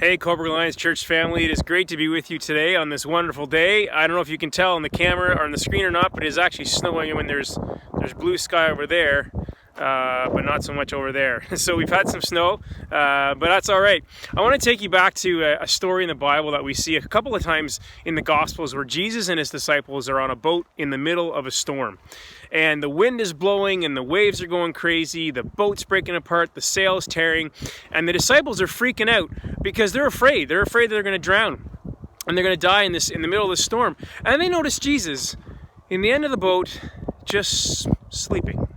Hey, Cobourg Alliance Church family, it is great to be with you today on this wonderful day. I don't know if you can tell on the camera or on the screen or not, but it is actually snowing when there's blue sky over there, but not so much over there. So we've had some snow, but that's all right. I want to take you back to a story in the Bible that we see a couple of times in the Gospels where Jesus and his disciples are on a boat in the middle of a storm. And the wind is blowing and the waves are going crazy, the boat's breaking apart, the sail's tearing, and the disciples are freaking out because they're afraid. They're afraid that they're going to drown and they're going to die in the middle of the storm. And they notice Jesus in the end of the boat just sleeping,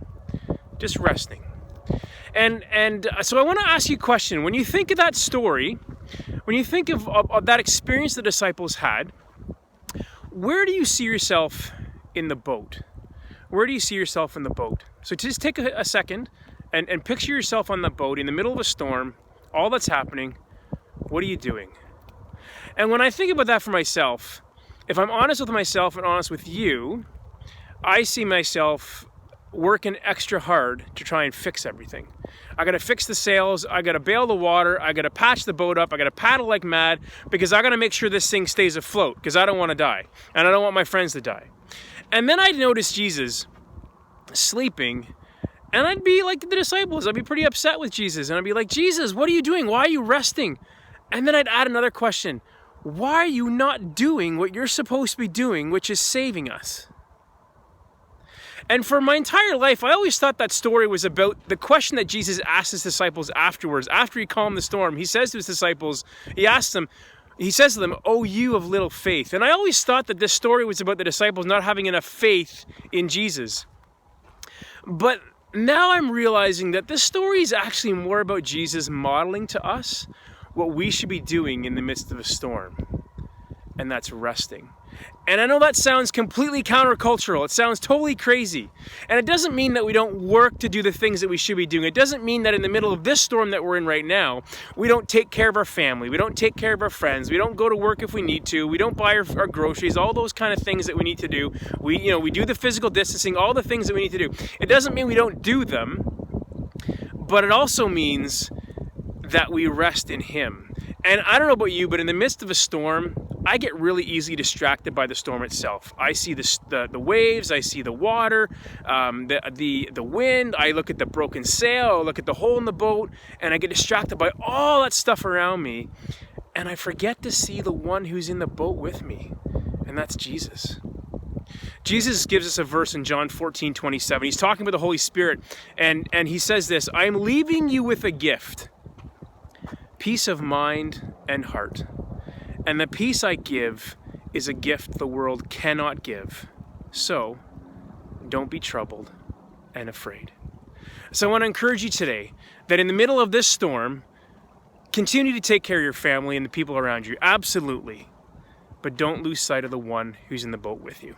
just resting. And so I want to ask you a question. When you think of that story, when you think of that experience the disciples had, where do you see yourself in the boat? Where do you see yourself in the boat? So just take a second and picture yourself on the boat in the middle of a storm, all that's happening. What are you doing? And when I think about that for myself, if I'm honest with myself and honest with you, I see myself working extra hard to try and fix everything. I gotta fix the sails, I gotta bail the water, I gotta patch the boat up, I gotta paddle like mad because I gotta make sure this thing stays afloat because I don't want to die and I don't want my friends to die. And then I'd notice Jesus sleeping, and I'd be like the disciples. I'd be pretty upset with Jesus, and I'd be like, Jesus, what are you doing? Why are you resting? And then I'd add another question. Why are you not doing what you're supposed to be doing, which is saving us? And for my entire life, I always thought that story was about the question that Jesus asked his disciples afterwards. After he calmed the storm, he says to his disciples, he says to them, "Oh, you of little faith." And I always thought that this story was about the disciples not having enough faith in Jesus. But now I'm realizing that this story is actually more about Jesus modeling to us what we should be doing in the midst of a storm. And that's resting. And I know that sounds completely countercultural. It sounds totally crazy. And it doesn't mean that we don't work to do the things that we should be doing. It doesn't mean that in the middle of this storm that we're in right now, we don't take care of our family. We don't take care of our friends. We don't go to work if we need to. We don't buy our groceries, all those kind of things that we need to do. We do the physical distancing, all the things that we need to do. It doesn't mean we don't do them, but it also means that we rest in Him. And I don't know about you, but in the midst of a storm, I get really easily distracted by the storm itself. I see the waves, I see the water, the wind, I look at the broken sail, I look at the hole in the boat, and I get distracted by all that stuff around me, and I forget to see the one who's in the boat with me, and that's Jesus. Jesus gives us a verse in John 14:27. He's talking about the Holy Spirit, and he says this, "I am leaving you with a gift, peace of mind and heart. And the peace I give is a gift the world cannot give. So, don't be troubled and afraid." So I want to encourage you today that in the middle of this storm, continue to take care of your family and the people around you. Absolutely. But don't lose sight of the one who's in the boat with you.